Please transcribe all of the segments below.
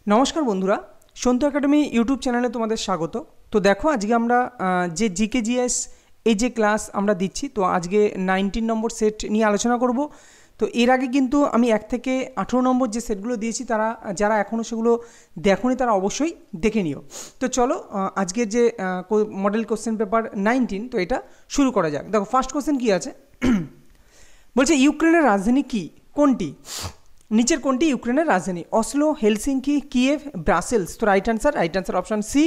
নমস্কার বন্ধুরা, Santu academy YouTube চ্যানেলে তোমাদের স্বাগত। তো দেখো, আজকে আমরা যে জিকে জিএস এই যে ক্লাস আমরা দিচ্ছি, তো আজকে 19 নম্বর সেট নিয়ে আলোচনা করব। তো এর আগে কিন্তু আমি 1 থেকে 18 নম্বর যে সেটগুলো দিয়েছি, তারা যারা এখনও সেগুলো দেখোনি তারা অবশ্যই দেখে নিও। তো চলো, আজকের যে মডেল কোশ্চেন পেপার 19, তো এটা শুরু করা যাক। দেখো, ফার্স্ট কোশ্চেন কী আছে বলছে, ইউক্রেনের রাজধানী কী, কোনটি? নিচের কোনটি ইউক্রেনের রাজধানী? Oslo, Helsinki, Kiev, Brussels. তো right answer option C,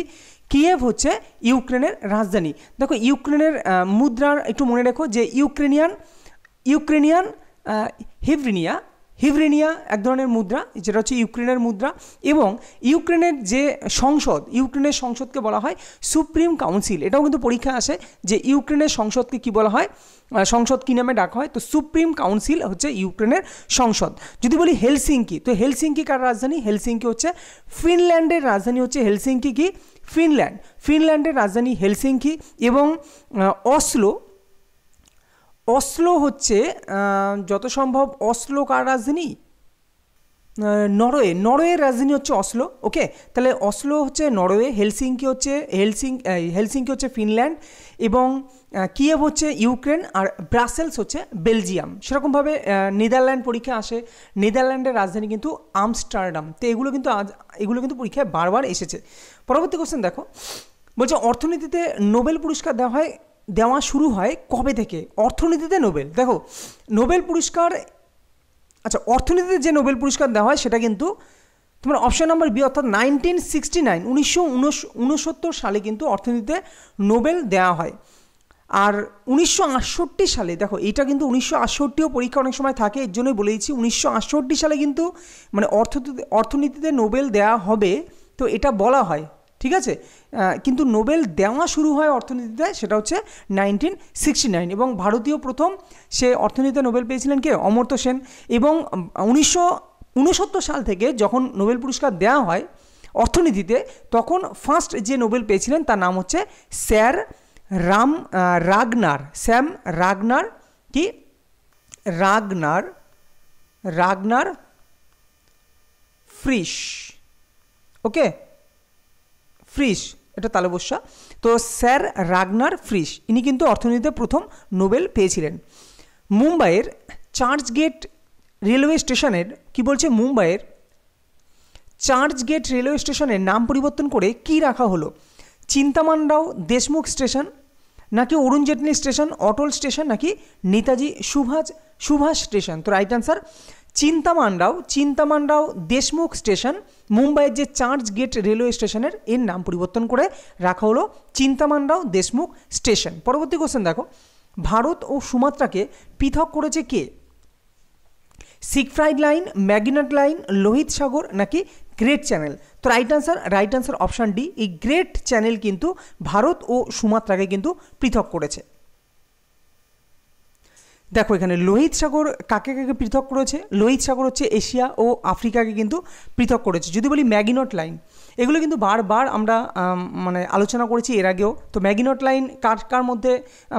Kiev হচ্ছে ইউক্রেনের রাজধানী। দেখো, ইউক্রেনের মুদ্রার একটু মনে রেখো যে ইউক্রেনিয়ান হিভরিনিয়া এক ধরনের মুদ্রা, যেটা হচ্ছে ইউক্রেনের মুদ্রা। এবং ইউক্রেনের সংসদকে বলা হয় সুপ্রিম কাউন্সিল। এটাও কিন্তু পরীক্ষা আসে যে ইউক্রেনের সংসদকে কি বলা হয়, সংসদ কী নামে ডাকা হয়? তো সুপ্রিম কাউন্সিল হচ্ছে ইউক্রেনের সংসদ। যদি বলি হেলসিঙ্কি, তো হেলসিঙ্কি কার রাজধানী? হেলসিঙ্কি হচ্ছে ফিনল্যান্ডের রাজধানী, হচ্ছে হেলসিঙ্কি কি ফিনল্যান্ডের রাজধানী হেলসিঙ্কি। এবং অসলো হচ্ছে যত সম্ভব অসলো কার রাজধানী? নরওয়ের রাজধানী হচ্ছে অসলো। ওকে, তাহলে অসলো হচ্ছে নরওয়ে, হেলসিঙ্কি হচ্ছে ফিনল্যান্ড, এবং কিয়েভ হচ্ছে ইউক্রেন, আর ব্রাসেলস হচ্ছে বেলজিয়াম। সেরকমভাবে নেদারল্যান্ড পরীক্ষা আসে, নেদারল্যান্ডের রাজধানী কিন্তু আমস্টারডাম। তো এগুলো কিন্তু পরীক্ষায় বারবার এসেছে। পরবর্তী কোশ্চেন দেখো, বলছে অর্থনীতিতে নোবেল পুরস্কার দেওয়া শুরু হয় কবে থেকে? অর্থনীতিতে নোবেল, দেখো নোবেল পুরস্কার, আচ্ছা অর্থনীতিতে যে নোবেল পুরস্কার দেওয়া হয় সেটা কিন্তু তোমার অপশন নাম্বার বি, অর্থাৎ 1969 1969 সালে কিন্তু অর্থনীতিতে নোবেল দেওয়া হয়। আর 1968 সালে, দেখো এটা কিন্তু 1968ও পরীক্ষা অনেক সময় থাকে, এর জন্যই বলে দিচ্ছি 1968 সালে কিন্তু মানে অর্থনীতিতে নোবেল দেওয়া হবে, তো এটা বলা হয়, ঠিক আছে। কিন্তু নোবেল দেওয়া শুরু হয় অর্থনীতিতে, সেটা হচ্ছে 1969। এবং ভারতীয় প্রথম সে অর্থনীতিতে নোবেল পেয়েছিলেন কে? অমর্ত্য সেন। এবং 1969 সাল থেকে যখন নোবেল পুরস্কার দেওয়া হয় অর্থনীতিতে, তখন ফার্স্ট যে নোবেল পেয়েছিলেন তার নাম হচ্ছে স্যাম রাগনার ফ্রিশ। ওকে, ফ্রিশ, এটা তালবস্যা। তো স্যার রাগনার ফ্রিশ, ইনি কিন্তু অর্থনীতিতে প্রথম নোবেল পেয়েছিলেন। মুম্বাইয়ের চার্চগেট রেলওয়ে স্টেশনের কি বলছে? মুম্বাইয়ের চার্চগেট রেলওয়ে স্টেশনের নাম পরিবর্তন করে কি রাখা হলো? চিন্তামানরাও দেশমুখ স্টেশন, নাকি অরুণ জেটলি স্টেশন, অটল স্টেশন, নাকি নেতাজি সুভাষ স্টেশন? তো রাইট অ্যান্সার চিন্তামানরাও দেশমুখ স্টেশন, মুম্বাইয়ের যে চার্চ গেট রেলওয়ে স্টেশনের এর নাম পরিবর্তন করে রাখা হলো চিন্তামানরাও দেশমুখ স্টেশন। পরবর্তী কোশ্চেন দেখো, ভারত ও সুমাত্রাকে পৃথক করেছে কে? সিগফ্রাইড লাইন, ম্যাগনেট লাইন, লোহিত সাগর, নাকি গ্রেট চ্যানেল? তো রাইট অ্যান্সার অপশান ডি, এই গ্রেট চ্যানেল কিন্তু ভারত ও সুমাত্রাকে কিন্তু পৃথক করেছে। দেখো, এখানে লোহিত সাগর কাকে পৃথক করেছে? লোহিত সাগর হচ্ছে এশিয়া ও আফ্রিকাকে কিন্তু পৃথক করেছে। যদি বলি ম্যাগনেট লাইন, এগুলো কিন্তু বারবার আমরা মানে আলোচনা করেছি এর আগেও। তো ম্যাগনেট লাইন কার মধ্যে,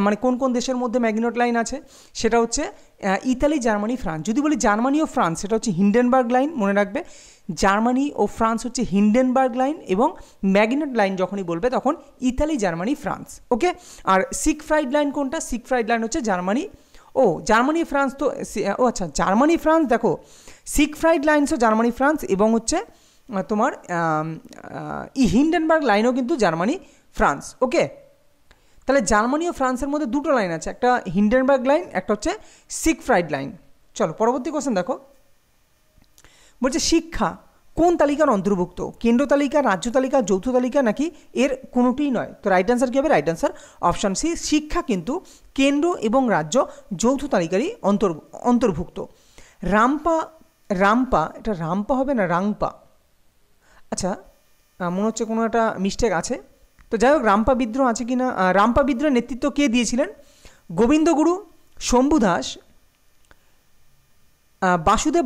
মানে কোন কোন দেশের মধ্যে ম্যাগনেট লাইন আছে? সেটা হচ্ছে ইতালি, জার্মানি, ফ্রান্স। যদি বলি জার্মানি ও ফ্রান্স, সেটা হচ্ছে হিন্ডেনবার্গ লাইন, মনে রাখবে। জার্মানি ও ফ্রান্স হচ্ছে হিন্ডেনবার্গ লাইন, এবং ম্যাগনেট লাইন যখনই বলবে তখন ইতালি, জার্মানি, ফ্রান্স। ওকে, আর সিগফ্রাইড লাইন কোনটা? সিগফ্রাইড লাইন হচ্ছে জার্মানি, জার্মানি, ফ্রান্স। তো আচ্ছা, জার্মানি, ফ্রান্স, দেখো সিগফ্রাইড লাইন্সও জার্মানি, ফ্রান্স, এবং হচ্ছে তোমার হিন্ডেনবার্গ লাইনও কিন্তু জার্মানি, ফ্রান্স। ওকে, তাহলে জার্মানি ও ফ্রান্সের মধ্যে দুটো লাইন আছে, একটা হিন্ডেনবার্গ লাইন, একটা হচ্ছে সিগফ্রাইড লাইন। চলো পরবর্তী কোশ্চেন দেখো, বলছে শিক্ষা কোন তালিকার অন্তর্ভুক্ত? কেন্দ্র তালিকা, রাজ্য তালিকা, যৌথ তালিকা, নাকি এর কোনোটিই নয়? তো রাইট অ্যান্সার কী হবে? রাইট অ্যান্সার অপশান সি, শিক্ষা কিন্তু কেন্দ্র এবং রাজ্য যৌথ তালিকারই অন্তর্ভুক্ত। রামপা, এটা রামপা হবে না রাংপা? আচ্ছা, মনে হচ্ছে কোনো একটা মিস্টেক আছে। তো যাই হোক, রামপা বিদ্রোহ আছে কি না? রামপা বিদ্রোহের নেতৃত্ব কে দিয়েছিলেন? গোবিন্দ গুরু, শম্ভু দাস, বাসুদেব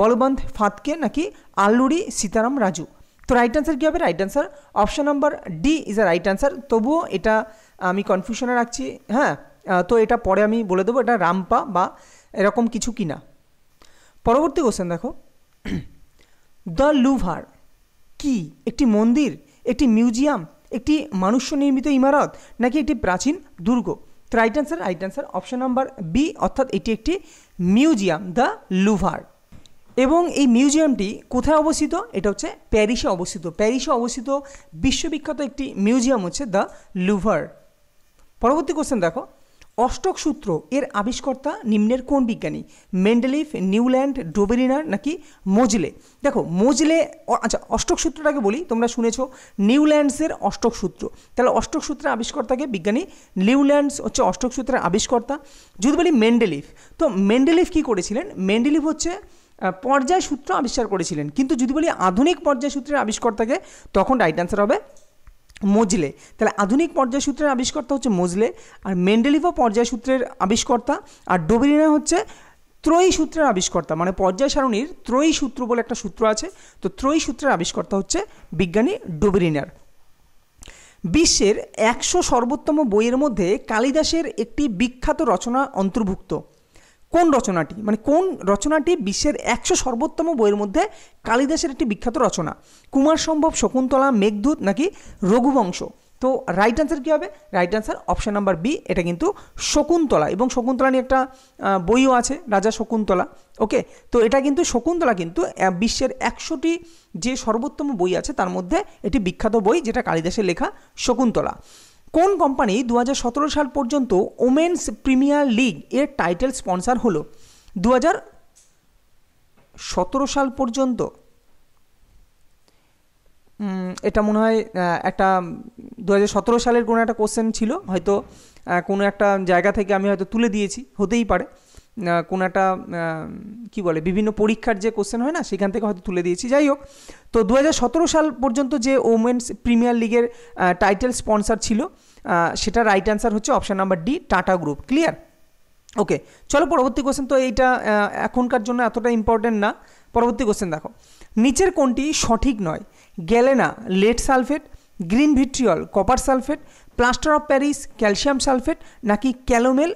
বলবন্ত ফাতকে, নাকি আল্লুরি সীতারাম রাজু? তো রাইট অ্যান্সার কী হবে? Right answer option number D is the right answer. তবুও এটা আমি কনফিউশনে রাখছি, হ্যাঁ। তো এটা পরে আমি বলে দেবো এটা রামপা বা এরকম কিছু কিনা। পরবর্তী কোশ্চেন দেখো, দ্য লুভার কি? একটি মন্দির, একটি মিউজিয়াম, একটি মানুষ নির্মিত ইমারত, নাকি একটি প্রাচীন দুর্গ? তো right answer option number B, অর্থাৎ এটি একটি মিউজিয়াম, দ্য লুভার। এবং এই মিউজিয়ামটি কোথায় অবস্থিত? এটা হচ্ছে প্যারিসে অবস্থিত। প্যারিসে অবস্থিত বিশ্ববিখ্যাত একটি মিউজিয়াম হচ্ছে দ্য লুভার। পরবর্তী কোশ্চেন দেখো, অষ্টক সূত্র এর আবিষ্কর্তা নিম্নের কোন বিজ্ঞানী? মেন্ডেলিভ, নিউল্যান্ড, ডোবেরিনার, নাকি মোজলে? দেখো মোজলে, আচ্ছা অষ্টক সূত্রটাকে বলি, তোমরা শুনেছো নিউল্যান্ডসের অষ্টক সূত্র, তাহলে অষ্টক সূত্রের আবিষ্কর্তাকে বিজ্ঞানী নিউল্যান্ডস হচ্ছে অষ্টক সূত্রের আবিষ্কর্তা। যদি বলি মেন্ডেলিভ, তো মেন্ডেলিভ কী করেছিলেন? মেন্ডেলিভ হচ্ছে পর্যায় সূত্র আবিষ্কার করেছিলেন, কিন্তু যদি বলি আধুনিক পর্যায় সূত্রের আবিষ্কর্তাকে, তখন রাইট অ্যান্সার হবে মোজলে। তাহলে আধুনিক পর্যায় সূত্রের আবিষ্কর্তা হচ্ছে মোজলে, আর মেন্ডেলিভও পর্যায় সূত্রের আবিষ্কর্তা, আর ডোবেরিনার হচ্ছে ত্রয়ী সূত্রের আবিষ্কর্তা, মানে পর্যায় সারণীর ত্রয়ী সূত্র বলে একটা সূত্র আছে, তো ত্রয়ী সূত্রের আবিষ্কর্তা হচ্ছে বিজ্ঞানী ডোবেরিনার। বিশ্বের 100 সর্বোত্তম বইয়ের মধ্যে কালিদাসের একটি বিখ্যাত রচনা অন্তর্ভুক্ত। কোন রচনাটি, মানে কোন রচনাটি বিশ্বের 100 সর্বোত্তম বইয়ের মধ্যে কালিদাসের একটি বিখ্যাত রচনা? কুমার সম্ভব, শকুন্তলা, মেঘদূত, নাকি রঘুবংশ? তো রাইট অ্যান্সার কী হবে? Right answer option number B, এটা কিন্তু শকুন্তলা। এবং শকুন্তলা নিয়ে একটা বইও আছে, রাজা শকুন্তলা। ওকে, তো এটা কিন্তু শকুন্তলা কিন্তু বিশ্বের 100টি যে সর্বোত্তম বই আছে তার মধ্যে এটি বিখ্যাত বই, যেটা কালিদাসের লেখা শকুন্তলা। কোন কোম্পানি 2017 সাল পর্যন্ত ওমেন্স প্রিমিয়ার লিগ এর টাইটেল স্পন্সর হলো? 2017 সাল পর্যন্ত, এটা মনে হয় একটা 2017 সালের কোনো একটা কোশ্চেন ছিল, হয়তো কোনো একটা জায়গা থেকে আমি হয়তো তুলে দিয়েছি, হতেই পারে কোনো একটা কি বলে বিভিন্ন পরীক্ষার যে কোশ্চেন হয় না, সেখান থেকে হয়তো তুলে দিয়েছি। যাই হোক, তো 2017 সাল পর্যন্ত যে ওমেন্স প্রিমিয়ার লিগের টাইটেল স্পন্সর ছিল, সেটা রাইট অ্যান্সার হচ্ছে option number D, Tata group. Clear? Okay, চলো পরবর্তী কোশ্চেন। তো এইটা এখনকার জন্য এতটা ইম্পর্টেন্ট না। পরবর্তী কোশ্চেন দেখো, নিচের কোনটি সঠিক নয়? Galena lead sulphate, green vitriol copper sulphate, plaster of Paris calcium sulphate, নাকি ক্যালোমেল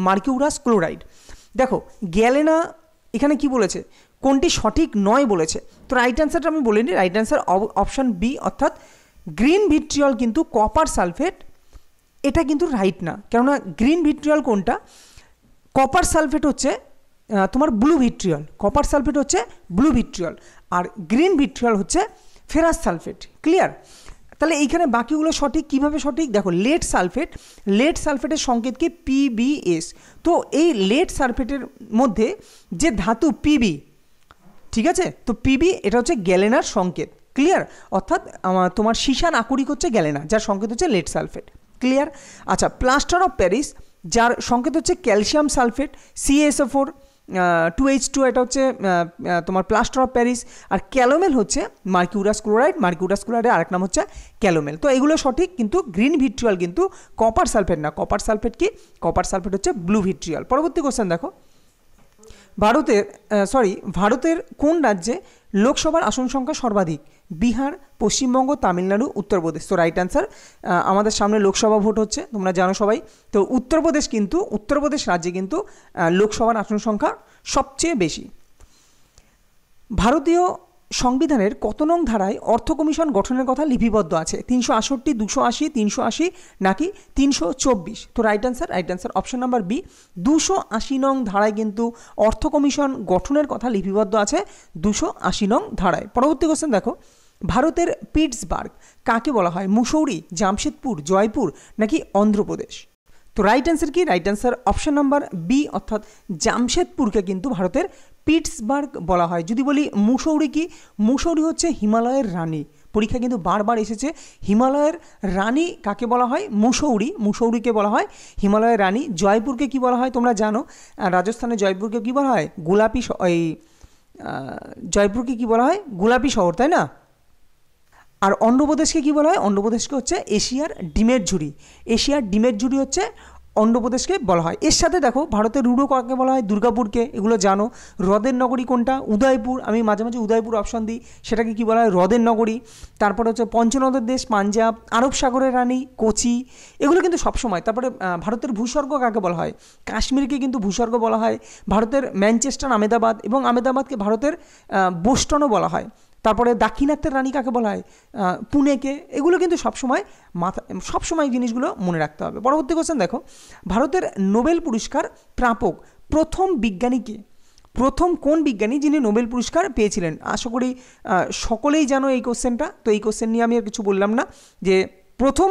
মার্কিউরাস ক্লোরাইড? দেখো গ্যালেনা এখানে কি বলেছে, কোনটি সঠিক নয় বলেছে। তো রাইট অ্যান্সারটা আমি বলিনি, রাইট অ্যান্সার অপশান বি, অর্থাৎ গ্রিন ভিট্রিয়ল কিন্তু কপার সালফেট, এটা কিন্তু রাইট না। কেননা গ্রিন ভিট্রিয়ল কোনটা? কপার সালফেট হচ্ছে তোমার ব্লু ভিট্রিয়ল, কপার সালফেট হচ্ছে ব্লু ভিট্রিয়ল, আর গ্রিন ভিট্রিয়ল হচ্ছে ফেরাস সালফেট। ক্লিয়ার? তাহলে এইখানে বাকিগুলো সঠিক। কিভাবে সঠিক? দেখো লেড সালফেটের সংকেত কি? পিবিএস। তো এই লেড সালফেটের মধ্যে যে ধাতু পিবি, ঠিক আছে, তো পিবি এটা হচ্ছে গ্যালেনার সংকেত। ক্লিয়ার? অর্থাৎ তোমার সীসার আকরিক হচ্ছে গ্যালেনা, যার সংকেত হচ্ছে লেড সালফেট। ক্লিয়ার? আচ্ছা, প্লাস্টার অফ প্যারিস যার সংকেত হচ্ছে ক্যালসিয়াম সালফেট, CaSO4 2H2, এটা হচ্ছে তোমার প্লাস্টার অফ প্যারিস। আর ক্যালোমেল হচ্ছে মার্কিউরাস ক্লোরাইডের আরেক নাম হচ্ছে ক্যালোমেল। তো এগুলো সঠিক, কিন্তু গ্রিন ভিট্রিয়ল কিন্তু কপার সালফেট না। কপার সালফেট কি? কপার সালফেট হচ্ছে ব্লু ভিট্রিয়ল। পরবর্তী কোশ্চেন দেখো, ভারতের কোন রাজ্যে লোকসভার আসন সংখ্যা সর্বাধিক? বিহার, পশ্চিমবঙ্গ, তামিলনাড়ু, উত্তরপ্রদেশ? তো রাইট অ্যান্সার, আমাদের সামনে লোকসভা ভোট হচ্ছে, তোমরা জানো সবাই। তো উত্তরপ্রদেশ রাজ্যে কিন্তু লোকসভার আসন সংখ্যা সবচেয়ে বেশি। ভারতীয় সংবিধানের কত নং ধারায় অর্থ কমিশন গঠনের কথা লিপিবদ্ধ আছে? 368, 280, 380, নাকি 324? তো right answer option number B, 280 নং ধারায় কিন্তু অর্থ কমিশন গঠনের কথা লিপিবদ্ধ আছে, 280 নং ধারায়। পরবর্তী কোশ্চেন দেখো, ভারতের পিটসবার্গ কাকে বলা হয়? মুসৌরি, জামশেদপুর, জয়পুর, নাকি অন্ধ্রপ্রদেশ? তো রাইট অ্যান্সার কি? Right answer option number B, অর্থাৎ জামশেদপুরকে কিন্তু ভারতের পিটসবার্গ বলা হয়। যদি বলি মুসৌরি কি? মুসৌরি হচ্ছে হিমালয়ের রানী। পরীক্ষা কিন্তু বারবার এসেছে, হিমালয়ের রানী কাকে বলা হয়? মুসৌরিকে বলা হয় হিমালয়ের রানী। জয়পুরকে কি বলা হয় তোমরা জানো, রাজস্থানের জয়পুরকে কি বলা হয়? জয়পুরকে কি বলা হয়? গোলাপি শহর, তাই না? আর অন্ধ্রপ্রদেশকে কি বলা হয়? অন্ধ্রপ্রদেশকে হচ্ছে এশিয়ার ডিমের ঝুড়ি হচ্ছে অন্ধ্রপ্রদেশকে বলা হয়। এর সাথে দেখো ভারতের রুডো কাকে বলা হয়? দুর্গাপুরকে, এগুলো জানো। হ্রদের নগরী কোনটা? উদয়পুর। আমি মাঝে মাঝে উদয়পুর অপশন দিই, সেটাকে কি বলা হয়? হ্রদের নগরী। তারপরে হচ্ছে পঞ্চনদের দেশ পাঞ্জাব, আরব সাগরের রানী কোচি, এগুলো কিন্তু সবসময়। তারপরে ভারতের ভূস্বর্গ কাকে বলা হয়? কাশ্মীরকে কিন্তু ভূস্বর্গ বলা হয়। ভারতের ম্যানচেস্টার, আমেদাবাদ, এবং আমেদাবাদকে ভারতের বোস্টনও বলা হয়। তারপরে দাক্ষিণাত্যের রানী কাকে বলা হয়, পুনেকে। এগুলো কিন্তু সবসময় জিনিসগুলো মনে রাখতে হবে। পরবর্তী কোশ্চেন দেখো, ভারতের নোবেল পুরস্কার প্রাপক প্রথম বিজ্ঞানীকে, প্রথম কোন বিজ্ঞানী যিনি নোবেল পুরস্কার পেয়েছিলেন? আশা করি সকলেই জানো এই কোশ্চেনটা, তো এই কোশ্চেন নিয়ে আমি আর কিছু বললাম না। যে প্রথম,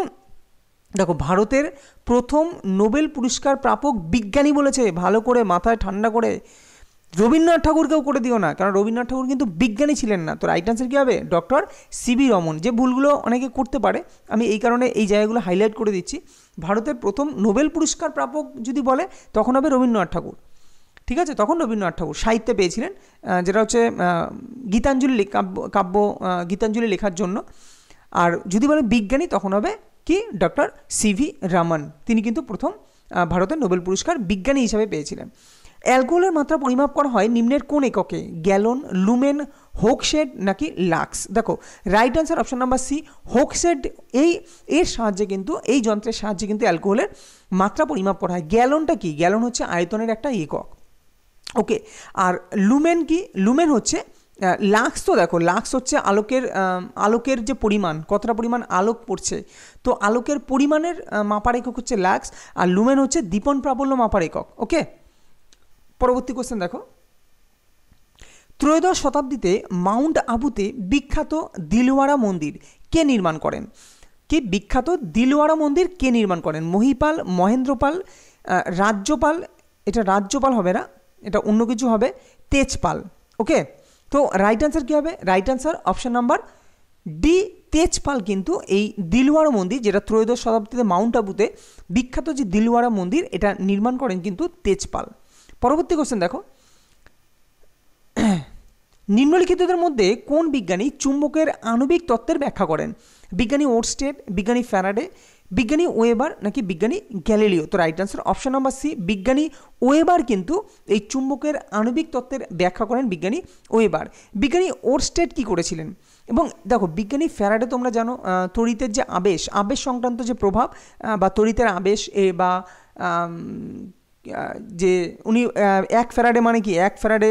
দেখো ভারতের প্রথম নোবেল পুরস্কার প্রাপক বিজ্ঞানী বলেছে, ভালো করে মাথায় ঠান্ডা করে। রবীন্দ্রনাথ ঠাকুরকেও করে দিও না, কারণ রবীন্দ্রনাথ ঠাকুর কিন্তু বিজ্ঞানী ছিলেন না। তো রাইট আনসার কী হবে? Doctor CV Raman. যে ভুলগুলো অনেকে করতে পারে, আমি এই কারণে এই জায়গাগুলো হাইলাইট করে দিচ্ছি। ভারতের প্রথম নোবেল পুরস্কার প্রাপক যদি বলে তখন হবে রবীন্দ্রনাথ ঠাকুর, ঠিক আছে? তখন রবীন্দ্রনাথ ঠাকুর সাহিত্যে পেয়েছিলেন, যেটা হচ্ছে গীতাঞ্জলি কাব্য গীতাঞ্জলি লেখার জন্য। আর যদি বলে বিজ্ঞানী তখন হবে কি? Doctor CV Raman. তিনি কিন্তু প্রথম ভারতের নোবেল পুরস্কার বিজ্ঞানী হিসাবে পেয়েছিলেন। অ্যালকোহলের মাত্রা পরিমাপ করা হয় নিম্নের কোন এককে? গ্যালন, লুমেন, হোকশেড নাকি লাক্স? দেখো right answer option number C, হোকশেড। এর সাহায্যে কিন্তু, এই যন্ত্রের সাহায্যে কিন্তু অ্যালকোহলের মাত্রা পরিমাপ করা হয়। গ্যালনটা কি? গ্যালন হচ্ছে আয়তনের একটা একক, ওকে। আর লুমেন কি? লুমেন হচ্ছে লাক্স। তো দেখো লাক্স হচ্ছে আলোকের যে পরিমাণ, কতটা পরিমাণ আলোক পড়ছে, তো আলোকের পরিমাণের মাপার একক হচ্ছে লাক্স। আর লুমেন হচ্ছে দীপন প্রাবল্য মাপার একক, ওকে। পরবর্তী কোশ্চেন দেখো, ত্রয়োদশ শতাব্দীতে মাউন্ট আবুতে বিখ্যাত দিলওয়ারা মন্দির কে নির্মাণ করেন? কি বিখ্যাত দিলওয়ারা মন্দির কে নির্মাণ করেন? মহিপাল, মহেন্দ্রপাল, রাজ্যপাল, এটা রাজ্যপাল হবে না, এটা অন্য কিছু হবে, তেজপাল, ওকে। তো রাইট আনসার কী হবে? Right answer option number D, Tejpal কিন্তু এই দিলওয়ারা মন্দির, যেটা ত্রয়োদশ শতাব্দীতে মাউন্ট আবুতে বিখ্যাত যে দিলওয়ারা মন্দির, এটা নির্মাণ করেন কিন্তু তেজপাল। পরবর্তী কোশ্চেন দেখো, নিম্নলিখিতদের মধ্যে কোন বিজ্ঞানী চুম্বকের আণবিক তত্ত্বের ব্যাখ্যা করেন? বিজ্ঞানী ওরস্টেড, বিজ্ঞানী ফ্যারাডে, বিজ্ঞানী ওয়েবার নাকি বিজ্ঞানী গ্যালিলিও? তো right answer option number C, বিজ্ঞানী ওয়েবার কিন্তু এই চুম্বকের আণবিক তত্ত্বের ব্যাখ্যা করেন বিজ্ঞানী ওয়েবার। বিজ্ঞানী ওরস্টেড কি করেছিলেন? এবং দেখো বিজ্ঞানী ফ্যারাডে তোমরা জানো তড়িতের যে আবেশ সংক্রান্ত যে প্রভাব বা তড়িতের আবেশ বা যে উনি 1 ফ্যারাডে মানে কি? 1 ফ্যারাডে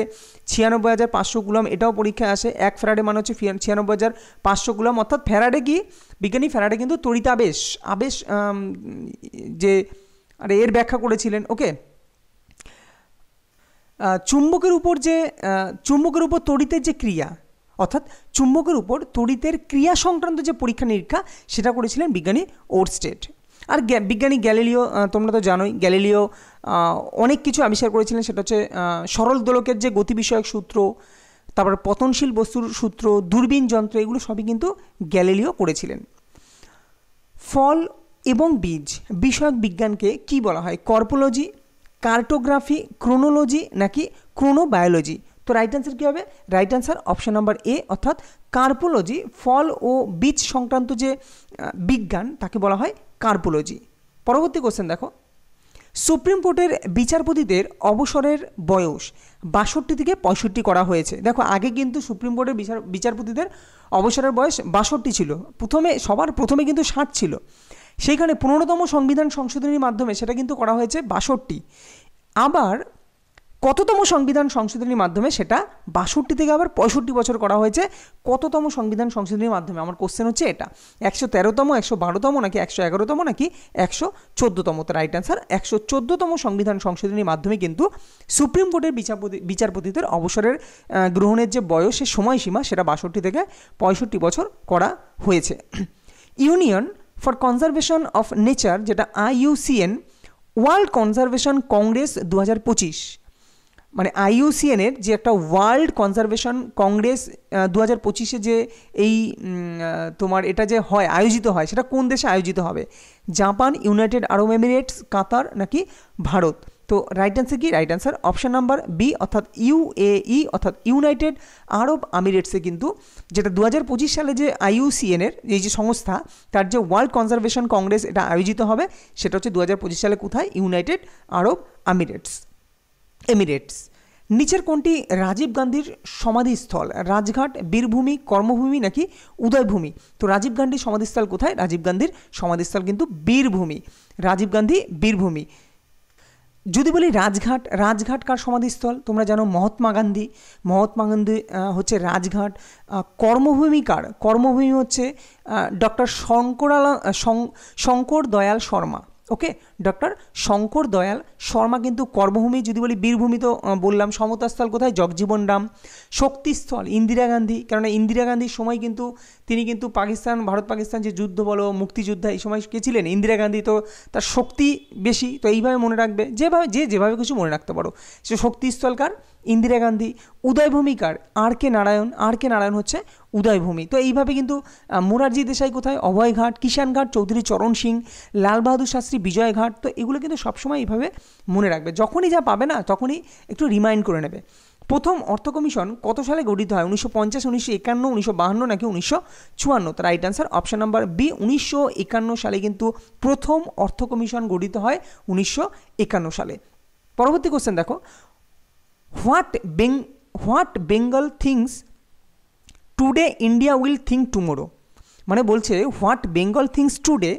96,500 কুলম, এটাও পরীক্ষায় আসে। 1 ফ্যারাডে মানে হচ্ছে 96,500 কুলম, অর্থাৎ ফ্যারাডে কি? বিজ্ঞানী ফ্যারাডে কিন্তু তড়িতাবেশ যে এর ব্যাখ্যা করেছিলেন, ওকে। চুম্বকের উপর তড়িতের যে ক্রিয়া, অর্থাৎ চুম্বকের উপর তড়িতের ক্রিয়া সংক্রান্ত যে পরীক্ষা নিরীক্ষা, সেটা করেছিলেন বিজ্ঞানী ওরস্টেড। আর বিজ্ঞানী গ্যালিলিও তোমরা তো জানোই, গ্যালিলিও অনেক কিছু আবিষ্কার করেছিলেন। সেটা হচ্ছে সরল দোলকের যে গতি বিষয়ক সূত্র, তারপর পতনশীল বস্তুর সূত্র, দূরবীন যন্ত্র, এগুলো সবই কিন্তু গ্যালিলিও করেছিলেন। ফল এবং বীজ বিষয়ক বিজ্ঞানকে কি বলা হয়? কর্পোলজি, কার্টোগ্রাফি, ক্রোনোলজি নাকি ক্রোনোবায়োলজি? তো রাইট আনসার কী হবে? রাইট আনসার অপশন নাম্বার এ, অর্থাৎ কার্পোলজি। ফল ও বীজ সংক্রান্ত যে বিজ্ঞান, তাকে বলা হয় কার্পোলজি। পরবর্তী কোশ্চেন দেখো, সুপ্রিম কোর্টের বিচারপতিদের অবসরের বয়স 62 থেকে 65 করা হয়েছে। দেখো আগে কিন্তু সুপ্রিম কোর্টের বিচারপতিদের অবসরের বয়স 62 ছিল, সবার প্রথমে কিন্তু 60 ছিল। সেইখানে 15তম সংবিধান সংশোধনীর মাধ্যমে সেটা কিন্তু করা হয়েছে 62। আবার কততম সংবিধান সংশোধনীর মাধ্যমে সেটা 62 থেকে আবার 65 বছর করা হয়েছে? কততম সংবিধান সংশোধনীর মাধ্যমে? আমার কোশ্চেন হচ্ছে এটা 113তম, 112তম নাকি 111তম নাকি 114তম? তো রাইট আনসার 114তম সংবিধান সংশোধনীর মাধ্যমে কিন্তু সুপ্রিম কোর্টের বিচারপতিদের অবসরের গ্রহণের যে বয়সের সময়সীমা, সেটা 62 থেকে 65 বছর করা হয়েছে। Union for conservation of nature, যেটা IUCN, ওয়ার্ল্ড কনজারভেশন কংগ্রেস 2025, মানে IUCN-এর যে একটা ওয়ার্ল্ড কনজারভেশন কংগ্রেস 2025-এ যে এই তোমার এটা যে হয়, আয়োজিত হয়, সেটা কোন দেশে আয়োজিত হবে? Japan, United Arab Emirates, Qatar নাকি ভারত? তো রাইট আনসার কি? Right answer option number B, অর্থাৎ UAE, অর্থাৎ ইউনাইটেড আরব আমিরেটসে কিন্তু, যেটা 2025 সালে যে IUCN-এর এই যে সংস্থা, তার যে ওয়ার্ল্ড কনজারভেশন কংগ্রেস এটা আয়োজিত হবে, সেটা হচ্ছে 2025 সালে কোথায়? United Arab Emirates. নিচের কোনটি রাজীব গান্ধীর সমাধিস্থল? রাজঘাট, বীরভূমি, কর্মভূমি নাকি উদয়ভূমি? তো রাজীব গান্ধীর সমাধিস্থল কোথায়? রাজীব গান্ধীর সমাধিস্থল কিন্তু বীরভূমি। রাজীব গান্ধী বীরভূমি। যদি বলি রাজঘাট, রাজঘাট কার সমাধিস্থল? তোমরা জানো মহাত্মা গান্ধী। মহাত্মা গান্ধী হচ্ছে রাজঘাট। কর্মভূমি কার? কর্মভূমি হচ্ছে ডক্টর শঙ্কর দয়াল শর্মা। ওকে, ডক্টর শঙ্কর দয়াল শর্মা কিন্তু কর্মভূমি। যদি বলি বীরভূমি তো বললাম। সমতাস্থল কোথায়? জগজীবন রাম। শক্তিস্থল ইন্দিরা গান্ধী, কেননা ইন্দিরা গান্ধীর সময় কিন্তু তিনি কিন্তু পাকিস্তান, ভারত পাকিস্তান যে যুদ্ধ বলো, মুক্তিযোদ্ধা, এই সময় কে ছিলেন? ইন্দিরা গান্ধী। তো তার শক্তি বেশি, তো এইভাবে মনে রাখবে, যেভাবে কিছু মনে রাখতে পারো। সে শক্তিস্থল কার? ইন্দিরা গান্ধী। উদয়ভূমি কার? আর কে নারায়ণ। আর কে নারায়ণ হচ্ছে উদয়ভূমি। তো এইভাবে কিন্তু মোরারজি দেশাই কোথায়? অভয়ঘাট। কিষানঘাট চৌধুরী চরণ সিং। লাল বাহাদুর শাস্ত্রী বিজয়ঘাট। তো এগুলো কিন্তু সবসময় এইভাবে মনে রাখবে, যখনই যা পাবে না তখনই একটু রিমাইন্ড করে নেবে। প্রথম অর্থ কমিশন কত সালে গঠিত হয়? 1950, 1951, 1952 নাকি 1954? তো right answer option number B, 1951 সালে কিন্তু প্রথম অর্থ কমিশন গঠিত হয়, 1951 সালে। পরবর্তী কোশ্চেন দেখো, what Bengal thinks today India will think tomorrow. মানে বলছে হোয়াট বেঙ্গল থিংস টুডে,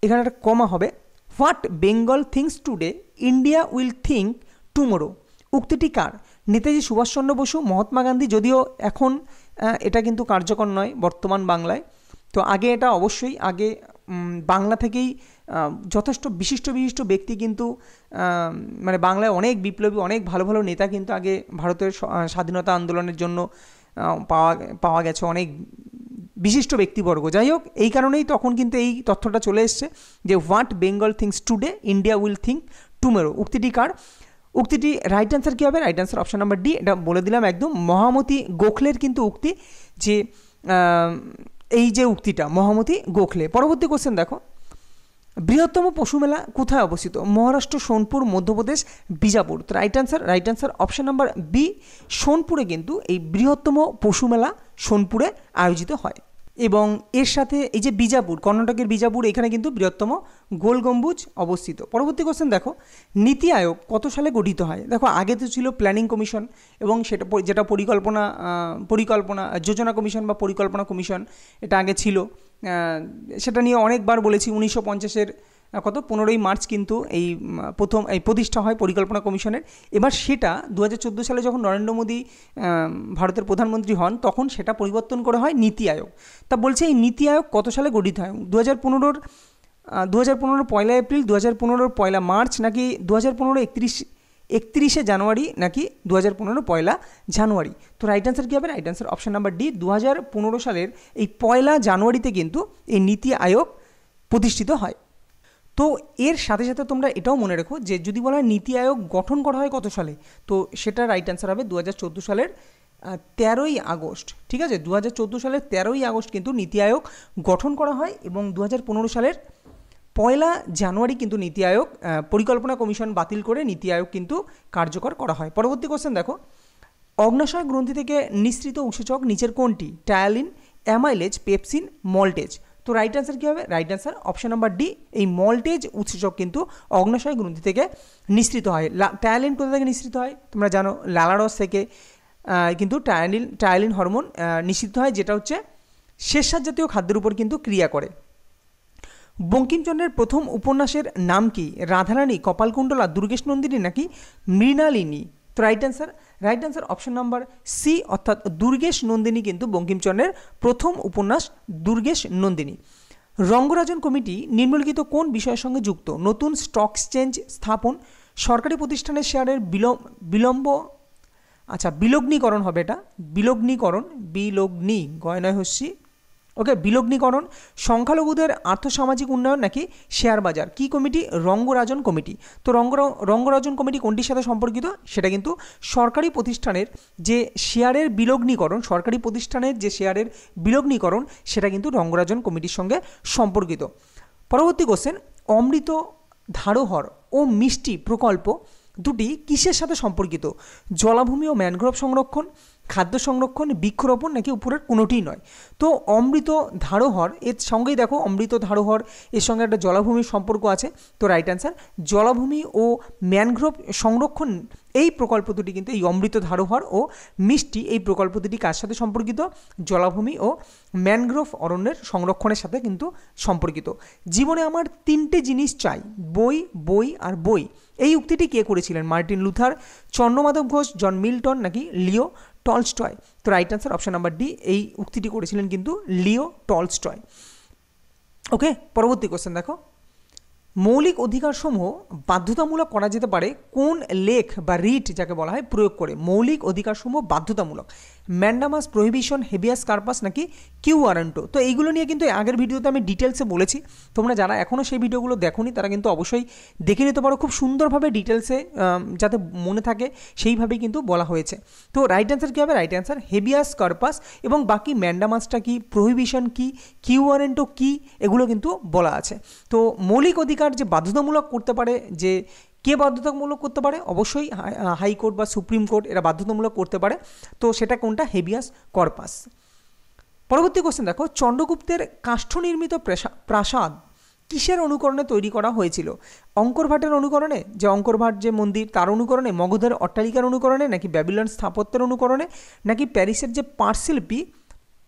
এখানে একটা কমা হবে, what Bengal thinks today India will think tomorrow. উক্তিটি কার? নেতাজি সুভাষচন্দ্র বসু, মহাত্মা গান্ধী। যদিও এখন এটা কিন্তু কার্যকর নয় বর্তমান বাংলায়। তো আগে এটা অবশ্যই আগে বাংলা থেকেই যথেষ্ট বিশিষ্ট ব্যক্তি কিন্তু মানে বাংলায় অনেক বিপ্লবী, অনেক ভালো ভালো নেতা কিন্তু আগে ভারতের স্বাধীনতা আন্দোলনের জন্য পাওয়া গেছে, অনেক বিশিষ্ট ব্যক্তিবর্গ। যাই হোক, এই কারণেই তখন কিন্তু এই তথ্যটা চলে এসছে যে what Bengal thinks today India will think tomorrow. উক্তিটি কার? উক্তিটি রাইট অ্যান্সার কী হবে? Right answer option number D. এটা বলে দিলাম একদম, মহামতি গোখলের কিন্তু উক্তি, যে এই যে উক্তিটা মহামতি গোখলে। পরবর্তী কোশ্চেন দেখো, বৃহত্তম পশু মেলা কোথায় অবস্থিত? মহারাষ্ট্র, সোনপুর, মধ্যপ্রদেশ, বিজাপুর। তো right answer option number B, সোনপুরে কিন্তু এই বৃহত্তম পশু মেলা সোনপুরে আয়োজিত হয়। এবং এর সাথে এই যে বিজাপুর, কর্ণাটকের বিজাপুর, এখানে কিন্তু বৃহত্তম গোল গম্বুজ অবস্থিত। পরবর্তী কোশ্চেন দেখো, নীতি আয়োগ কত সালে গঠিত হয়? দেখো, আগে তো ছিল প্ল্যানিং কমিশন, এবং সেটা যেটা পরিকল্পনা যোজনা কমিশন বা পরিকল্পনা কমিশন, এটা আগে ছিল। সেটা নিয়ে অনেকবার বলেছি। 1950-এর 15ই মার্চ কিন্তু এই প্রতিষ্ঠা হয় পরিকল্পনা কমিশনের। এবার সেটা 2014 সালে যখন নরেন্দ্র মোদী ভারতের প্রধানমন্ত্রী হন, তখন সেটা পরিবর্তন করা হয় নীতি আয়োগ। তা বলছে এই নীতি আয়োগ কত সালে গঠিত হয়? 2015 পয়লা এপ্রিল, 2015 পয়লা মার্চ, নাকি 2015 31শে জানুয়ারি, নাকি 2015 পয়লা জানুয়ারি? তো রাইট অ্যান্সার কী হবে? Right answer option number D, 2015 সালের এই পয়লা জানুয়ারিতে কিন্তু এই নীতি আয়োগ প্রতিষ্ঠিত হয়। তো এর সাথে সাথে তোমরা এটাও মনে রেখো যে যদি বলা হয় নীতি আয়োগ গঠন করা হয় কত সালে, তো সেটা রাইট অ্যান্সার হবে 2014 সালের 13ই আগস্ট। ঠিক আছে, 2014 সালের 13ই আগস্ট কিন্তু নীতি আয়োগ গঠন করা হয়, এবং 2015 সালের পয়লা জানুয়ারি কিন্তু নীতি আয়োগ পরিকল্পনা কমিশন বাতিল করে নীতি আয়োগ কিন্তু কার্যকর করা হয়। পরবর্তী কোশ্চেন দেখো, অগ্ন্যাশয় গ্রন্থি থেকে নিঃসৃত উৎসেচক নিচের কোনটি? Ptyalin, amylase, pepsin, maltase. তো রাইট অ্যান্সার কী হবে? Right answer option number D, এই মল্টেজ উৎসেচক কিন্তু অগ্ন্যাশয় গ্রন্থি থেকে নিঃসৃত হয়। টায়ালিন কোথা থেকে নিঃসৃত হয়? তোমরা জানো লালারস থেকে কিন্তু টায়ালিন হরমোন নিঃসৃত হয়, যেটা হচ্ছে শ্বেতসার জাতীয় খাদ্যের উপর কিন্তু ক্রিয়া করে। বঙ্কিমচন্দ্রের প্রথম উপন্যাসের নাম কি? রাধারানী, কপালকুণ্ডলা, দুর্গেশ নন্দিনী, নাকি মৃণালিনী? তো right answer option number C, অর্থাৎ দুর্গেশ নন্দিনী কিন্তু বঙ্কিমচন্দ্রের প্রথম উপন্যাস দুর্গেশ নন্দিনী। রঙ্গরাজন কমিটি নিম্নলিখিত কোন বিষয়ের সঙ্গে যুক্ত? নতুন স্টক এক্সচেঞ্জ স্থাপন, সরকারি প্রতিষ্ঠানের শেয়ারের বিলগ্নীকরণ হবে, এটা বিলগ্নি গয়নয় হস্যি, ওকে, বিলগ্নীকরণ, সংখ্যালঘুদের আর্থসামাজিক উন্নয়ন, নাকি শেয়ার বাজার? কি কমিটি? রঙ্গরাজন কমিটি। তো রঙ্গরাজন কমিটি কোনটির সাথে সম্পর্কিত? সেটা কিন্তু সরকারি প্রতিষ্ঠানের যে শেয়ারের বিলগ্নীকরণ সেটা কিন্তু রঙ্গরাজন কমিটির সঙ্গে সম্পর্কিত। পরবর্তী কোশ্চেন, অমৃত ধারোহর ও মিষ্টি প্রকল্প দুটি কিসের সাথে সম্পর্কিত? জলাভূমি ও ম্যানগ্রোভ সংরক্ষণ, খাদ্য সংরক্ষণ, বৃক্ষরোপণ নাকি উপরের কোনোটিই নয়? তো অমৃত ধারোহর এর সঙ্গেই দেখো অমৃত ধারোহর এর সঙ্গে একটা জলাভূমির সম্পর্ক আছে। তো রাইট অ্যান্সার জলাভূমি ও ম্যানগ্রোভ সংরক্ষণ এই প্রকল্প দুটি কিন্তু এই অমৃত ধারোহর ও মিষ্টি এই প্রকল্প দুটি কার সাথে সম্পর্কিত? জলাভূমি ও ম্যানগ্রোভ অরণ্যের সংরক্ষণের সাথে কিন্তু সম্পর্কিত। জীবনে আমার তিনটে জিনিস চাই, বই, বই আর বই। এই উক্তিটি কে করেছিলেন? Martin Luther, Chandramadhab Ghosh, John Milton নাকি লিও টলস্টয়? তো right answer option number D, এই উক্তিটি করেছিলেন কিন্তু লিও টলস্টয়। ওকে, পরবর্তী কোশ্চেন দেখো, মৌলিক অধিকারসমূহ বাধ্যতামূলক করা যেতে পারে কোন লেখ বা রিট যাকে বলা হয় প্রয়োগ করে? মৌলিক অধিকারসমূহ বাধ্যতামূলক, ম্যান্ডামাস, প্রহিবিশন, হেবিয়াস কার্পাস নাকি কিউ ওয়ারেন্টো? তো এইগুলো নিয়ে কিন্তু আগের ভিডিওতে আমি ডিটেলসে বলেছি, তোমরা যারা এখনও সেই ভিডিওগুলো দেখোনি তারা কিন্তু অবশ্যই দেখে নিতে পারো, খুব সুন্দরভাবে ডিটেলসে যাতে মনে থাকে সেইভাবেই কিন্তু বলা হয়েছে। তো রাইট অ্যান্সার কী হবে? রাইট অ্যান্সার হেবিয়াস কার্পাস, এবং বাকি ম্যান্ডামাসটা কি, প্রহিবিশন কি, কিউ ওয়ারেন্টো কি, এগুলো কিন্তু বলা আছে। তো মৌলিক অধিকার যে বাধ্যতামূলক করতে পারে, যে কে বাধ্যতামূলক করতে পারে? অবশ্যই হাইকোর্ট বা সুপ্রিম কোর্ট এরা বাধ্যতামূলক করতে পারে। তো সেটা কোনটা? Habeas corpus. পরবর্তী কোশ্চেন দেখো, চন্দ্রগুপ্তের কাষ্ঠ নির্মিত প্রাসাদ কিসের অনুকরণে তৈরি করা হয়েছিল? অঙ্করভাটের অনুকরণে, যে অঙ্করভাট যে মন্দির তার অনুকরণে, মগধের অট্টালিকার অনুকরণে নাকি ব্যাবিলন স্থাপত্যের অনুকরণে নাকি প্যারিসের যে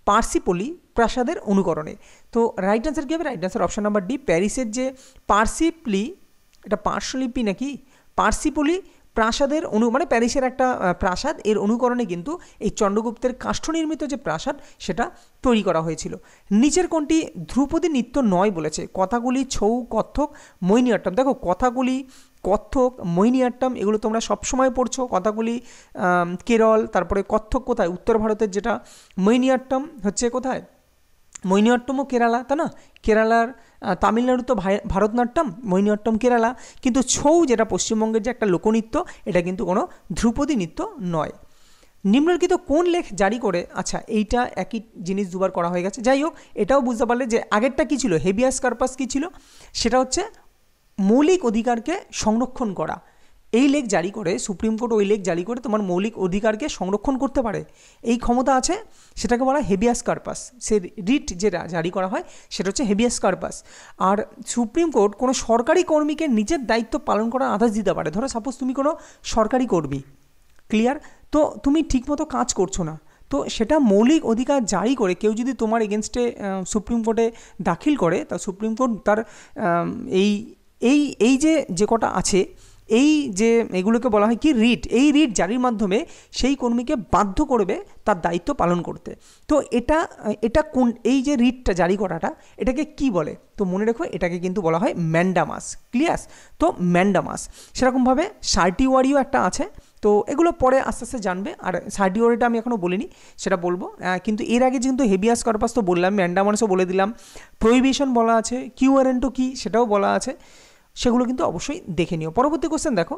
পার্সিপলি প্রাসাদের অনুকরণে? তো রাইট অ্যান্সার কী হবে? Right answer option number D, প্যারিসের যে এটা পার্শ্বলিপি নাকি পার্সিপলি প্রাসাদের মানে প্যারিসের একটা প্রাসাদ, এর অনুকরণে কিন্তু এই চন্দ্রগুপ্তের কাষ্ঠ নির্মিত যে প্রাসাদ সেটা তৈরি করা হয়েছিল। নিচের কোনটি ধ্রুপদী নৃত্য নয় বলেছে? কথাগুলি, ছৌ, কত্থক, মোহিনীঅট্টম। দেখো কথাগুলি, কত্থক, মোহিনীঅট্টম এগুলো তোমরা সবসময় পড়ছো। কথাগুলি কেরল, তারপরে কত্থক কোথায়? উত্তর ভারতের যেটা। মোহিনীঅট্টম হচ্ছে কোথায়? মোহিনীঅট্টমও কেরালা, তাই না? কেরালার তামিলনাড়ু তো ভারতনাট্যম, মোহিনীঅট্টম কেরালা। কিন্তু ছৌ যেটা পশ্চিমবঙ্গের যে একটা লোকনৃত্য, এটা কিন্তু কোনো ধ্রুপদী নৃত্য নয়। নিম্নলিখিত কোন লেখ জারি করে, আচ্ছা এইটা একই জিনিস দুবার করা হয়ে গেছে, যাই হোক এটাও বুঝতে পারলে যে আগেরটা কী ছিল, হেবিয়াস কার্পাস কী ছিল? সেটা হচ্ছে মৌলিক অধিকারকে সংরক্ষণ করা। এই লেখ জারি করে সুপ্রিম কোর্ট, ওই লেখ জারি করে তোমার মৌলিক অধিকারকে সংরক্ষণ করতে পারে, এই ক্ষমতা আছে, সেটাকে বলা হয় হেবিয়াস কার্পাস। সে রিট যেটা জারি করা হয় সেটা হচ্ছে হেবিয়াস কার্পাস। আর সুপ্রিম কোর্ট কোনো সরকারি কর্মীকে নিজের দায়িত্ব পালন করার আদেশ দিতে পারে। ধরো সাপোজ তুমি কোনো সরকারি কর্মী, ক্লিয়ার, তো তুমি ঠিকমতো কাজ করছো না, তো সেটা মৌলিক অধিকার জারি করে কেউ যদি তোমার এগেনস্টে সুপ্রিম কোর্টে দাখিল করে, তা সুপ্রিম কোর্ট তার এই এই এই যে কটা আছে, এই যে এগুলোকে বলা হয় কি রিট, এই রিট জারির মাধ্যমে সেই কর্মীকে বাধ্য করবে তার দায়িত্ব পালন করতে। তো এটা কোন, এই যে রিটটা জারি করাটা, এটাকে কি বলে? তো মনে রেখো এটাকে কিন্তু বলা হয় ম্যান্ডামাস। ক্লিয়ার? তো ম্যান্ডামাস। সেরকমভাবে সার্টিওয়ারিও একটা আছে, তো এগুলো পরে আস্তে আস্তে জানবে। আর সার্টিওয়ারিটা আমি এখনও বলিনি, সেটা বলবো। কিন্তু এর আগে কিন্তু হেবিয়াস কর্পাস তো বললাম, ম্যান্ডামাসও বলে দিলাম, প্রহিবিশন বলা আছে, কিউ ওয়ারেন্টো কী সেটাও বলা আছে, সেগুলো কিন্তু অবশ্যই দেখে নিও। পরবর্তী কোশ্চেন দেখো,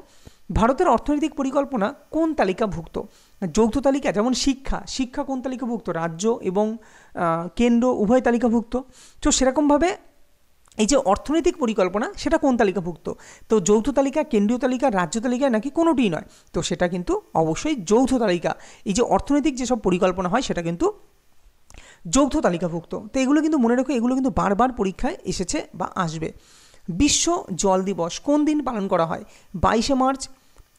ভারতের অর্থনৈতিক পরিকল্পনা কোন তালিকাভুক্ত? যৌথ তালিকা, যেমন শিক্ষা কোন তালিকাভুক্ত? রাজ্য এবং কেন্দ্র উভয় তালিকাভুক্ত। তো সেরকমভাবে এই যে অর্থনৈতিক পরিকল্পনা সেটা কোন তালিকাভুক্ত? তো যৌথ তালিকা, কেন্দ্রীয় তালিকা, রাজ্য তালিকা নাকি কোনোটিই নয়? তো সেটা কিন্তু অবশ্যই যৌথ তালিকা। এই যে অর্থনৈতিক যেসব পরিকল্পনা হয় সেটা কিন্তু যৌথ তালিকাভুক্ত। তো এগুলো কিন্তু মনে রেখো, এগুলো কিন্তু বারবার পরীক্ষায় এসেছে বা আসবে। বিশ্ব জল দিবস কোন দিন পালন করা হয়? 22শে মার্চ,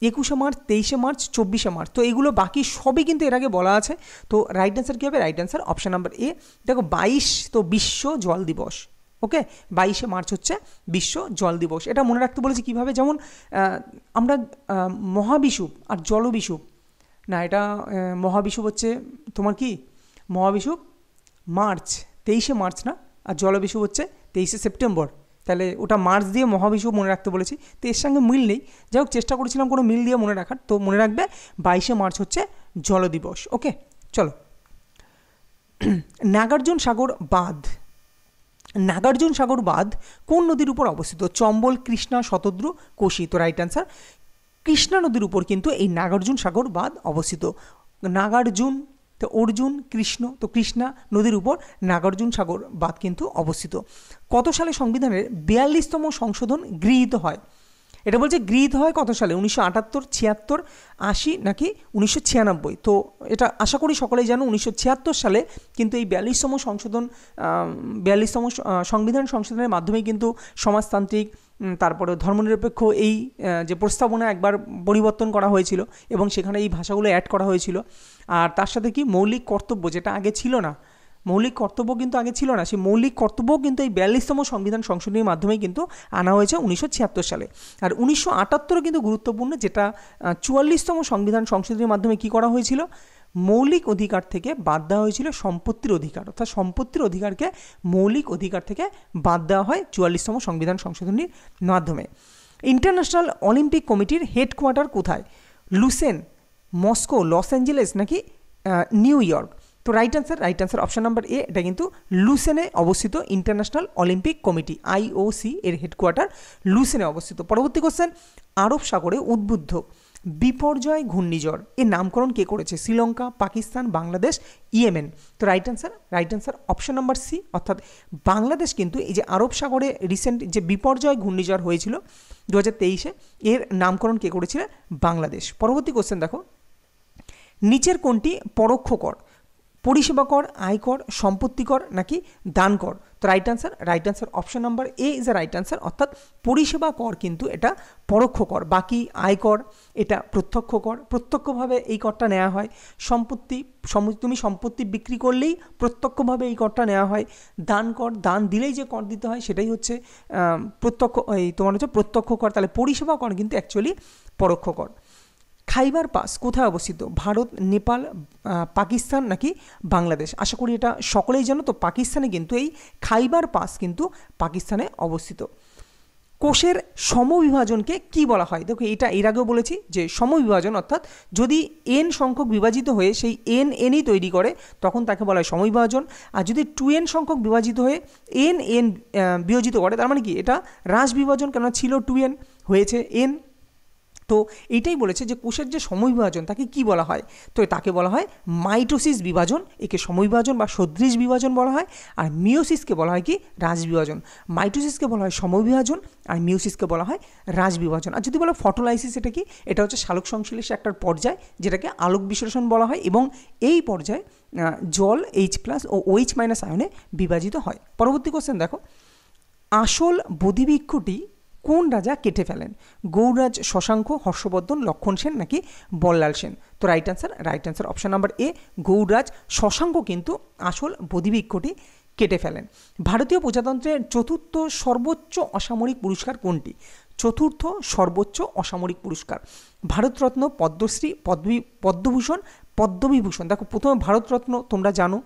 21শে মার্চ, 23শে মার্চ, 24শে মার্চ। তো এগুলো বাকি সবই কিন্তু এর আগে বলা আছে। তো রাইট অ্যান্সার কী হবে? Right answer option number A. দেখো 22, তো বিশ্ব জল দিবস। ওকে, 22শে মার্চ হচ্ছে বিশ্ব জল দিবস। এটা মনে রাখতে বলেছি কীভাবে, যেমন আমরা মহাবিষুব আর জলবিষুব, না এটা মহাবিষুব হচ্ছে তোমার কি, মহাবিষুব মার্চ, 23শে মার্চ না, আর জলবিষুব হচ্ছে 23শে সেপ্টেম্বর। তাহলে ওটা মার্চ দিয়ে মহাবিষুব মনে রাখতে বলেছি, তো এর সঙ্গে মিল নেই, যাই হোক চেষ্টা করেছিলাম কোনো মিল দিয়ে মনে রাখার। তো মনে রাখবে 22শে মার্চ হচ্ছে জল দিবস। ওকে, চলো। নাগার্জুন সাগর বাঁধ কোন নদীর উপর অবস্থিত? চম্বল, কৃষ্ণা, শতদ্রু, কোশি। তো রাইট অ্যান্সার কৃষ্ণা নদীর উপর কিন্তু এই নাগার্জুন সাগর বাঁধ অবস্থিত। নাগার্জুন, তো অর্জুন, কৃষ্ণ, তো কৃষ্ণা নদীর উপর নাগার্জুন সাগর বাঁধ কিন্তু অবস্থিত। কত সালে সংবিধানের 42তম সংশোধন গৃহীত হয়? এটা বলছে গৃহীত হয় কত সালে, 1978, 76, 80 নাকি 1996। তো এটা আশা করি সকলেই জানো 1976 সালে কিন্তু এই 42তম সংশোধন 42তম সংবিধান সংশোধনের মাধ্যমেই কিন্তু সমাজতান্ত্রিক তারপরে ধর্মনিরপেক্ষ এই যে প্রস্তাবনা একবার পরিবর্তন করা হয়েছিল এবং সেখানে এই ভাষাগুলো অ্যাড করা হয়েছিল। আর তার সাথে কি মৌলিক কর্তব্য, যেটা আগে ছিল না, মৌলিক কর্তব্য কিন্তু আগে ছিল না, সেই মৌলিক কর্তব্য কিন্তু এই 42তম সংবিধান সংশোধনীর মাধ্যমেই কিন্তু আনা হয়েছে 1976 সালে। আর 1978 কিন্তু গুরুত্বপূর্ণ, যেটা 44তম সংবিধান সংশোধনীর মাধ্যমে কি করা হয়েছিল, মৌলিক অধিকার থেকে বাদ দেওয়া হয়েছিল সম্পত্তির অধিকার, অর্থাৎ সম্পত্তির অধিকারকে মৌলিক অধিকার থেকে বাদ দেওয়া হয় 44তম সংবিধান সংশোধনীর মাধ্যমে। ইন্টারন্যাশনাল অলিম্পিক কমিটির হেডকোয়ার্টার কোথায়, লুসেন, মস্কো, লস অ্যাঞ্জেলেস নাকি নিউ ইয়র্ক? তো রাইট অ্যান্সার অপশন নাম্বার এ, এটা কিন্তু লুসেনে অবস্থিত ইন্টারন্যাশনাল অলিম্পিক কমিটি IOC এর হেডকোয়ার্টার লুসেনে অবস্থিত। পরবর্তী কোশ্চেন, আরব সাগরে উদ্বুদ্ধ বিপর্যয় ঘূর্ণিঝড় এর নামকরণ কে করেছে, শ্রীলঙ্কা, পাকিস্তান, বাংলাদেশ, ইয়েমেন? তো right answer option number C, অর্থাৎ বাংলাদেশ কিন্তু এই যে আরব সাগরে রিসেন্ট যে বিপর্যয় ঘূর্ণিঝড় হয়েছিল 2023-এ, এর নামকরণ কে করেছিল, বাংলাদেশ। পরবর্তী কোশ্চেন দেখো, নিচের কোনটি পরোক্ষ কর, পরিষেবা কর, আয়কর, সম্পত্তি কর নাকি দান কর? তো right answer option number A is the right answer, অর্থাৎ পরিষেবা কর কিন্তু এটা পরোক্ষ কর, বাকি আয়কর এটা প্রত্যক্ষ কর, প্রত্যক্ষভাবে এই করটা নেওয়া হয়। তুমি সম্পত্তি বিক্রি করলেই প্রত্যক্ষভাবে এই করটা নেওয়া হয়। দান কর, দান দিলেই যে কর দিতে হয় সেটাই হচ্ছে প্রত্যক্ষ কর। তাহলে পরিষেবা কর কিন্তু অ্যাকচুয়ালি পরোক্ষ কর। খাইবার পাস কোথায় অবস্থিত, ভারত, নেপাল, পাকিস্তান নাকি বাংলাদেশ? আশা করি এটা সকলেই জানো। তো পাকিস্তানে কিন্তু এই খাইবার পাস কিন্তু পাকিস্তানে অবস্থিত। কোষের সমবিভাজনকে কি বলা হয়? দেখো এটা এর আগেও বলেছি যে সমবিভাজন অর্থাৎ যদি n সংখ্যক বিভাজিত হয়ে সেই nই তৈরি করে তখন তাকে বলা হয় সমবিভাজন। আর যদি 2n সংখ্যক বিভাজিত হয়ে n বিয়োজিত করে তার মানে কি এটা হ্রাস বিভাজন, কেননা ছিল 2n হয়েছে n। তো এইটাই বলেছে যে কোষের যে সমবিভাজন তাকে কি বলা হয়, তো তাকে বলা হয় মাইটোসিস বিভাজন, একে সমবিভাজন বা সদৃশ বিভাজন বলা হয়। আর মিওসিসকে বলা হয় কি হ্রাস বিভাজন। মাইটোসিসকে বলা হয় সমবিভাজন আর মিওসিসকে বলা হয় হ্রাস বিভাজন। আর যদি বলো ফটোলাইসিস, এটা কি, এটা হচ্ছে সালোক সংশ্লেষের একটা পর্যায় যেটাকে আলোক বিশ্লেষণ বলা হয় এবং এই পর্যায়ে জল H+ ও OH- আয়নে বিভাজিত হয়। পরবর্তী কোশ্চেন দেখো, আসল বোধিবৃক্ষটি কোন রাজা কেটে ফেলেন, গৌড়রাজ, শশাঙ্ক, হর্ষবর্ধন, লক্ষণ সেন নাকি বল্লাল সেন? তো right answer option number A, গৌড়রাজ শশাঙ্ক কিন্তু আসল বোধিবৃক্ষটি কেটে ফেলেন। ভারতীয় প্রজাতন্ত্রের চতুর্থ সর্বোচ্চ অসামরিক পুরস্কার কোনটি? চতুর্থ সর্বোচ্চ অসামরিক পুরস্কার ভারতরত্ন, পদ্মশ্রী, পদ্মভূষণ, পদ্মবিভূষণ। দেখো প্রথমে ভারতরত্ন তোমরা জানো,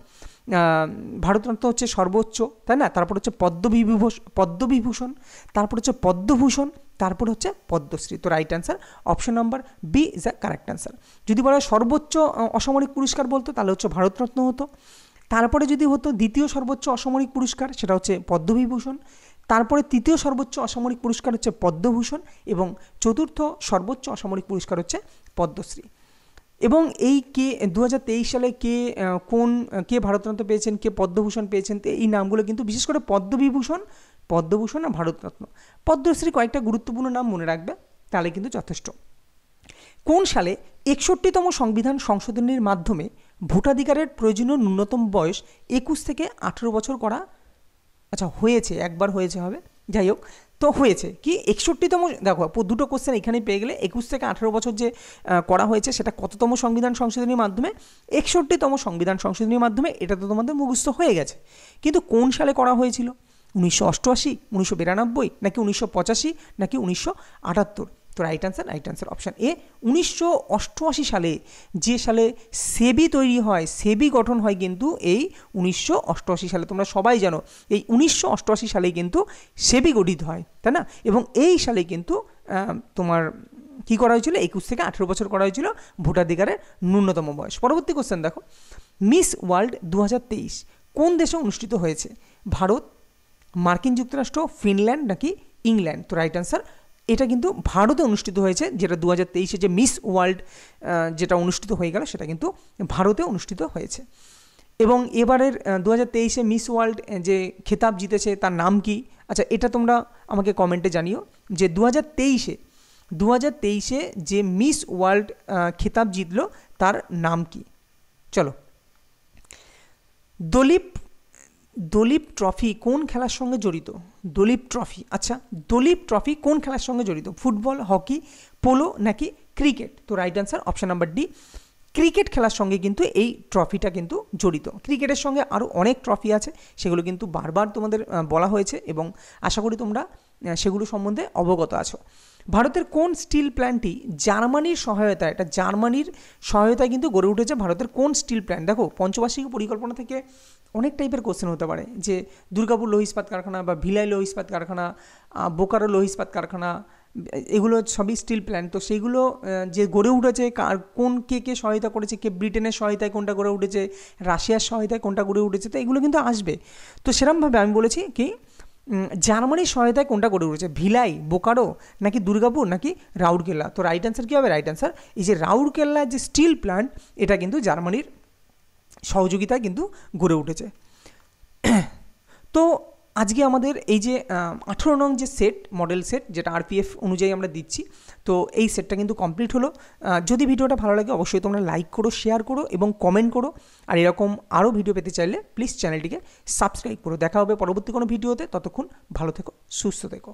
ভারতরত্ন হচ্ছে সর্বোচ্চ, তাই না? তারপর হচ্ছে পদ্মবিভূষণ, তারপর হচ্ছে পদ্মভূষণ, তারপর হচ্ছে পদ্মশ্রী। তো right answer option number B is the correct answer. যদি বলা হয় সর্বোচ্চ অসামরিক পুরস্কার বলতো তাহলে হচ্ছে ভারতরত্ন হতো। তারপরে যদি হতো দ্বিতীয় সর্বোচ্চ অসামরিক পুরস্কার সেটা হচ্ছে পদ্মবিভূষণ, তারপরে তৃতীয় সর্বোচ্চ অসামরিক পুরস্কার হচ্ছে পদ্মভূষণ এবং চতুর্থ সর্বোচ্চ অসামরিক পুরস্কার হচ্ছে পদ্মশ্রী। এবং এই 2023 সালে কে ভারতরত্ন পেয়েছেন, কে পদ্মভূষণ পেয়েছেন, তো এই নামগুলো কিন্তু বিশেষ করে পদ্মভূষণ আর ভারতরত্ন। পদ্মশ্রী কয়েকটা গুরুত্বপূর্ণ নাম মনে রাখবে তাহলে কিন্তু যথেষ্ট। কোন সালে 61তম সংবিধান সংশোধনীর মাধ্যমে ভোটাধিকারের প্রয়োজনীয় ন্যূনতম বয়স 21 থেকে 18 বছর করা হয়েছে? একবার হয়েছে হবে, যাই হোক, তো হয়েছে কি 61তম, দেখো দুটো কোশ্চেন এখানেই পেয়ে গেলে। 21 থেকে 18 বছর যে করা হয়েছে সেটা কততম সংবিধান সংশোধনীর মাধ্যমে? 61তম সংবিধান সংশোধনীর মাধ্যমে। এটা তো তোমাদের মুখস্থ হয়ে গেছে, কিন্তু কোন সালে করা হয়েছিল? 1988, 1992 নাকি 1985 নাকি 1978? তো রাইট অ্যান্সার অপশান এ, 1988 সালে, যে সালে সেবি তৈরি হয়, সেবি গঠন হয় কিন্তু এই 1988 সালে। তোমরা সবাই জানো এই 1988 সালে কিন্তু সেবি গঠিত হয়, তাই না? এবং এই সালে কিন্তু তোমার কি করা হয়েছিল, 21 থেকে 18 বছর করা হয়েছিল ভোটাধিকারের ন্যূনতম বয়স। পরবর্তী কোশ্চেন দেখো, মিস ওয়ার্ল্ড 2023 কোন দেশে অনুষ্ঠিত হয়েছে? ভারত, মার্কিন যুক্তরাষ্ট্র, ফিনল্যান্ড নাকি ইংল্যান্ড? তো রাইট অ্যান্সার, এটা কিন্তু ভারতে অনুষ্ঠিত হয়েছে, যেটা 2023 যে মিস ওয়ার্ল্ড যেটা অনুষ্ঠিত হয়ে গেল সেটা কিন্তু ভারতে অনুষ্ঠিত হয়েছে। এবং এবারের 2023 মিস ওয়ার্ল্ড যে খেতাব জিতেছে তার নাম কি? আচ্ছা, এটা তোমরা আমাকে কমেন্টে জানিও যে 2023-এ যে মিস ওয়ার্ল্ড খেতাব জিতলো তার নাম কি? চলো, দলীপ ট্রফি কোন খেলার সঙ্গে জড়িত? দলীপ ট্রফি, আচ্ছা দলীপ ট্রফি কোন খেলার সঙ্গে জড়িত? ফুটবল, হকি, পোলো নাকি ক্রিকেট? তো right answer option number D, cricket খেলার সঙ্গে কিন্তু এই ট্রফিটা কিন্তু জড়িত। ক্রিকেটের সঙ্গে আরও অনেক ট্রফি আছে, সেগুলো কিন্তু বারবার তোমাদের বলা হয়েছে এবং আশা করি তোমরা সেগুলো সম্বন্ধে অবগত আছো। ভারতের কোন স্টিল প্ল্যান্টটি জার্মানির সহায়তায়, এটা জার্মানির সহায়তায় কিন্তু গড়ে উঠেছে ভারতের কোন স্টিল প্ল্যান্ট? দেখো, পঞ্চবার্ষিক পরিকল্পনা থেকে অনেক টাইপের কোশ্চেন হতে পারে, যে দুর্গাপুর লৌহ ইস্পাত কারখানা বা ভিলাই লৌহ ইস্পাত কারখানা, বোকারো লৌহ ইস্পাত কারখানা, এগুলো সবই স্টিল প্ল্যান্ট। তো সেইগুলো যে গড়ে উঠেছে কোন কে সহায়তা করেছে, কে ব্রিটেনের সহায়তায় কোনটা গড়ে উঠেছে, রাশিয়ার সহায়তায় কোনটা গড়ে উঠেছে, তো এগুলো কিন্তু আসবে। তো সেরকমভাবে আমি বলেছি কি জার্মানির সহায়তায় কোনটা গড়ে উঠেছে, ভিলাই, বোকারো নাকি দুর্গাপুর নাকি রাউরকেল্লা? তো রাইট অ্যান্সার কী হবে? রাইট অ্যান্সার এই যে রাউরকেল্লার যে স্টিল প্ল্যান্ট, এটা কিন্তু জার্মানির সহযোগিতায় কিন্তু গড়ে উঠেছে। তো আজকে আমাদের এই যে 18 নং যে সেট, মডেল সেট, যেটা আরপিএফ অনুযায়ী আমরা দিচ্ছি, তো এই সেটটা কিন্তু কমপ্লিট হলো। যদি ভিডিওটা ভালো লাগে অবশ্যই তোমরা লাইক করো, শেয়ার করো এবং কমেন্ট করো। আর এরকম আরও ভিডিও পেতে চাইলে প্লিজ চ্যানেলটিকে সাবস্ক্রাইব করো। দেখা হবে পরবর্তী কোনো ভিডিওতে, ততক্ষণ ভালো থেকো, সুস্থ থেকো।